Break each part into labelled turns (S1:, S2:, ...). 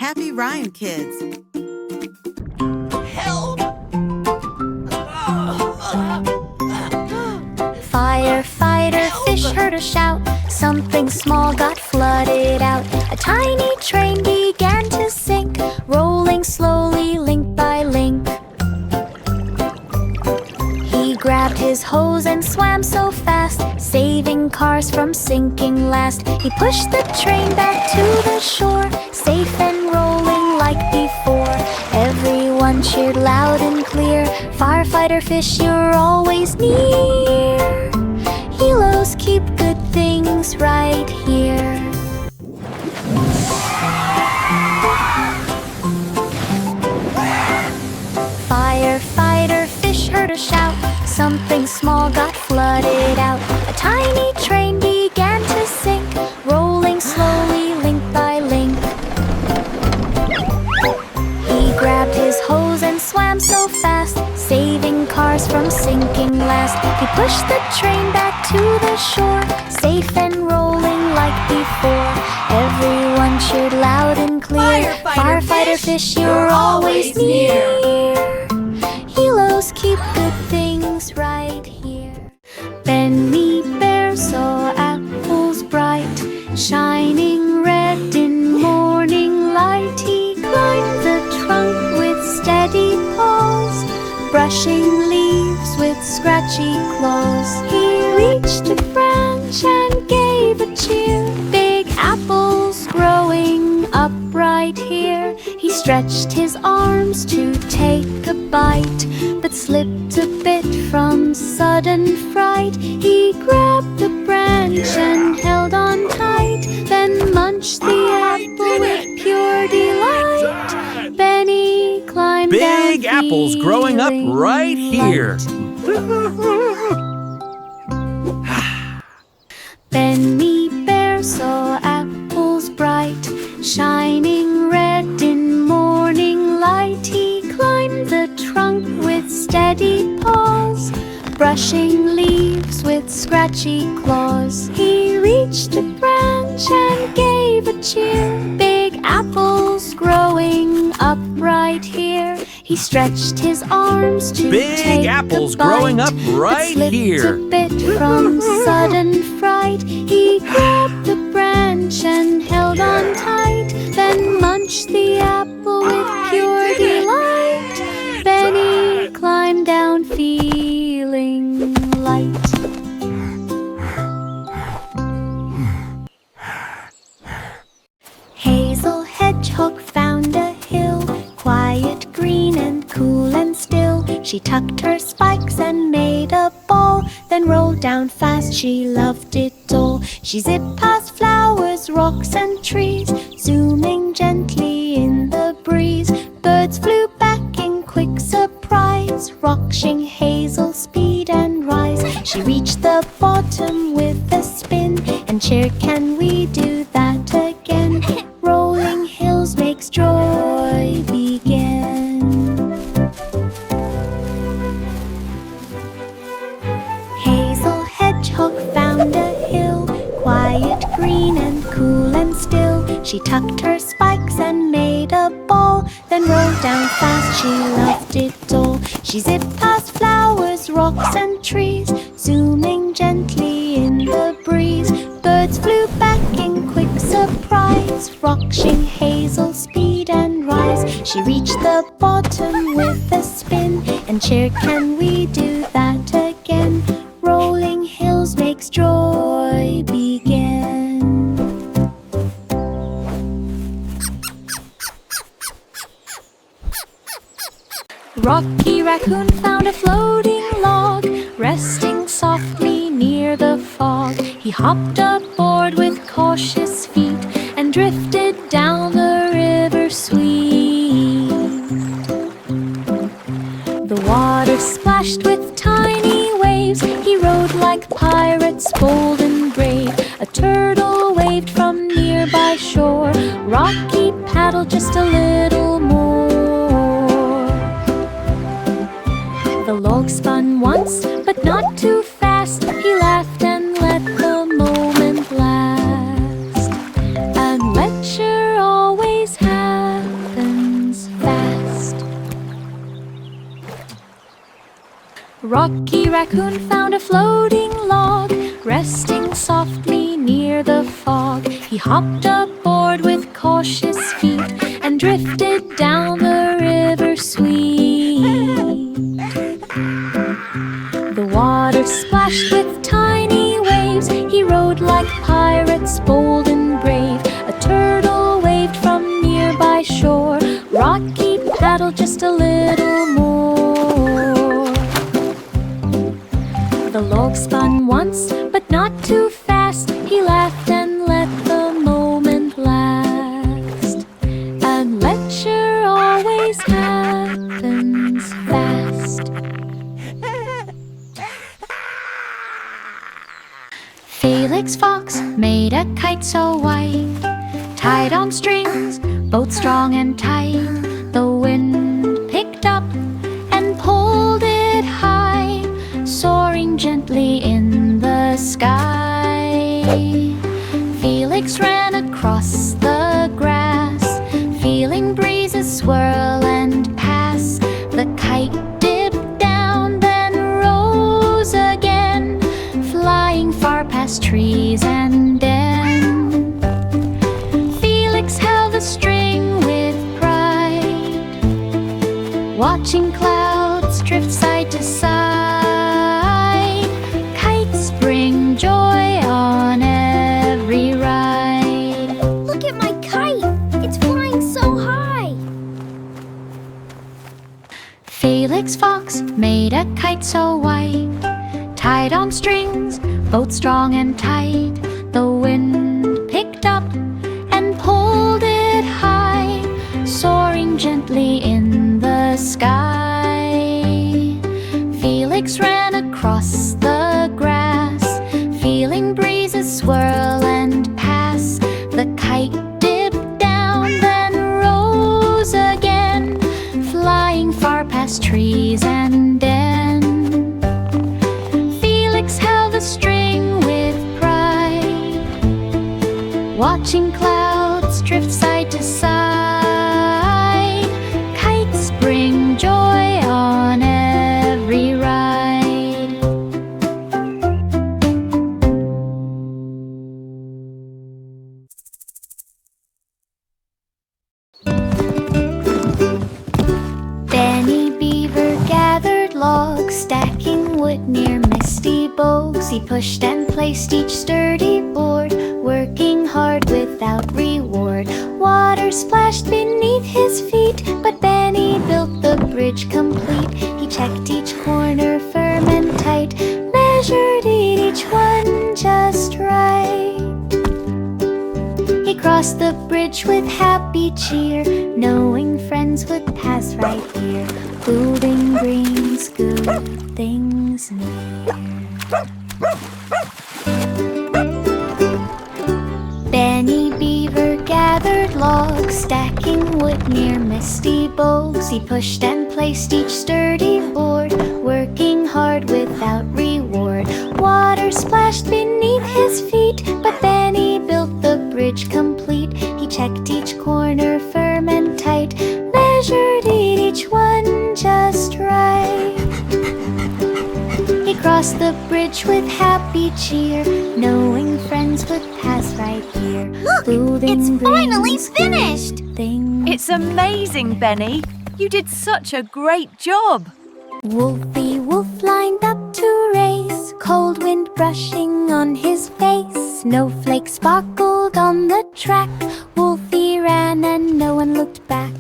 S1: Happy Rhyme Kids.
S2: Help!
S3: Firefighter Fish heard a shout. Something small got flooded out. A tiny train began to sink, rolling slowly link by link. He grabbed his hose and swam so fast, saving cars from sinking last. He pushed the train back to the shore, safe and rolling like before. Everyone cheered loud and clear. Firefighter Fish, you're always near. Heroes keep good things right here. Firefighter Fish heard a shout. Something small got flooded out. A tiny train began to sink, rolling slowly link by link. He grabbed his hose and swam so fast, saving cars from sinking last. He pushed the train back to the shore, safe and rolling like before. Everyone cheered loud and clear. Firefighter Fish, you're always near. Heroes keep good things right here. Benny Bear saw apples bright, shining red in morning light. He climbed the trunk with steady paws, brushing leaves with scratchy claws. He reached a branch and gave a cheer. Big apples growing up right here. He stretched his arms to take a bite, but slipped a bit from sudden fright. He grabbed the branch and held on tight, then munched the apple with pure delight. Benny climbed down.
S4: Big apples growing up right here.
S3: Benny Bear saw apples bright, shining red in morning light. He climbed the trunk with steady paws, brushing leaves with scratchy claws. He reached a branch and gave a cheer. Big apples growing up right here. He stretched his arms to take
S4: apples
S3: a bite,
S4: growing up right
S3: but
S4: here.
S3: slipped a bit from sudden fright. He grabbed the branch and held on tight, then munched the apple with pure delight. Benny climbed down feeling light. Hazel Hedgehog found a hill, quiet, green and cool and still. She tucked her spikes and made a ball, then rolled down fast. She loved it all. She zipped past flowers, rocks and trees, zooming gently in the breeze. Birds flew back in quick surprise, watching Hazel speed and rise. She reached the bottom with a spin and cheered, "Can we do that again?" Rolling hills makes joy begin. Hazel Hedgehog found a hill, quiet, green and cool and still. She tucked her spikes and made a ball, then rolled down fast. She loved it all. She zipped past flowers, rocks and trees, zooming gently in the breeze. Birds flew back in quick surprise, watching Hazel speed and rise. She reached the bottom with a spin and cheered, "Can we do that again?" Rolling hills makes joy begin. Rocky Raccoon found a floating log, resting softly near the fog. He hopped aboard with cautious feet and drifted down the river sweet. The water splashed with tiny waves. He rode like pirates, bold and brave. A turtle waved from nearby shore. Rocky paddled just a little more. The log spun once, but not too fast. He laughed and let the moment last. Adventure always has Rocky Raccoon found a floating log, resting softly near the fog. He hopped aboard with cautious feet and drifted down the river sweet. The water splashed with tiny waves. He rode like pirates, bold and brave. A turtle waved from nearby shore. Rocky paddled just a little more. The log spun once, but not too fast. He laughed and let the moment last. Adventure always happens fast. Felix Fox made a kite so white, tied on strings, both strong and tight. The wind picked up and pulled it high, soaring gently in the sky. Felix ran across the grass, feeling breezes swirl and pass. The kite dipped down, then rose again, flying far past trees and den. Felix held the string with pride, watching clouds drift side to side. Kites bring joy on every ride.
S1: Look at my kite! It's flying so high!
S3: Felix Fox made a kite so white, tied on strings, both strong and tight. The wind picked up and pulled it high, soaring gently in the sky. Felix ran across the grass, feeling breezes swirl and pass. The kite dipped down, then rose again, flying far past trees and den. Felix held the string with pride, watching clouds drift side to side. Kites bring joy on every ride. Benny Beaver gathered logs, stacking wood near misty bogs. He pushed and placed each sturdy board, working hard without reward. Water splashed beneath his feet, but Benny built the bridge complete. He checked each corner firm and tight, measured each one just right. He crossed the bridge with happy cheer, knowing friends would pass right here. Food and greens, good things near. Benny Beaver gathered logs, stacking wood near misty bogs. He pushed and placed each sturdy board, working hard without reward. Water splashed beneath his feet, but Benny built the bridge complete. He checked each corner firm and tight, measured each one just right. He crossed the bridge with happy cheer, knowing friends would pass right here.
S1: Look,
S3: Food
S1: it's
S3: and
S1: finally
S3: greens,
S1: finished!
S3: things.
S2: It's amazing, Benny. You did such a great job.
S3: Wolfie Wolf lined up to race, cold wind brushing on his face. Snowflakes sparkled on the track. Wolfie ran and no one looked back.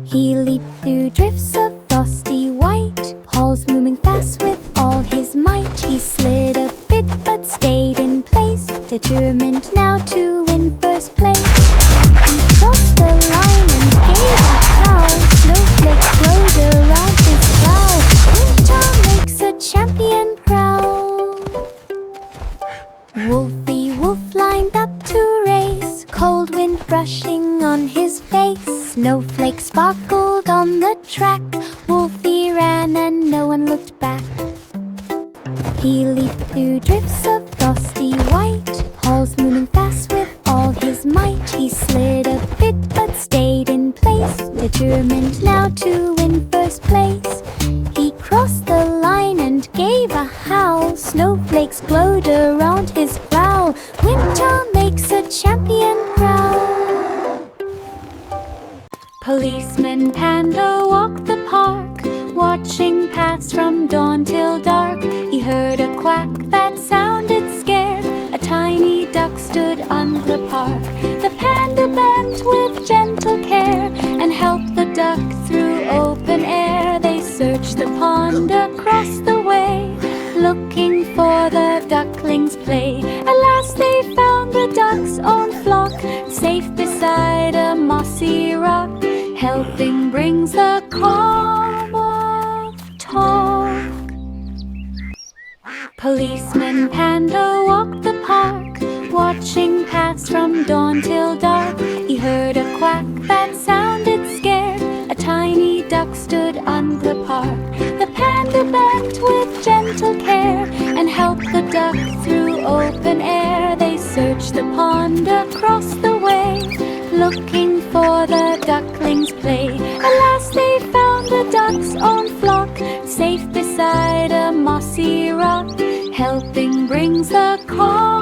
S3: He leaped through drifts of frosty white, Paul's moving fast with all his might. He slid a bit but stayed in place, determined now to win first place. He crossed the line and gave a howl. Snowflakes rose around his brow. Winter makes a champion proud. Wolfie Wolf lined up to race, cold wind brushing on his face. Snowflakes sparkled on the track. Wolfie ran and no one looked back. He leaped through drifts of frosty white, Paul's moving fast with all his might. He slid a bit but stayed in place, determined now to win first place. He crossed the champion proud. Policeman Panda walked the park, watching paths from dawn till dark. He heard a quack that sounded scared. A tiny duck stood on the park. The panda bent with gentle care and helped the duck through open air. They searched the pond across the way, looking for the ducklings' play. At last they found the duck's own flock, safe beside a mossy rock. Helping brings the calm of talk. Policeman Panda walked the park, watching paths from dawn till dark. He heard a quack that sounded scared. A tiny duck stood on the park. The panda bent with gentle care and helped the duck through open air. They searched the pond across the way, looking for the ducklings' play. At last they found the duck's own flock, safe beside a mossy rock. Helping brings the calm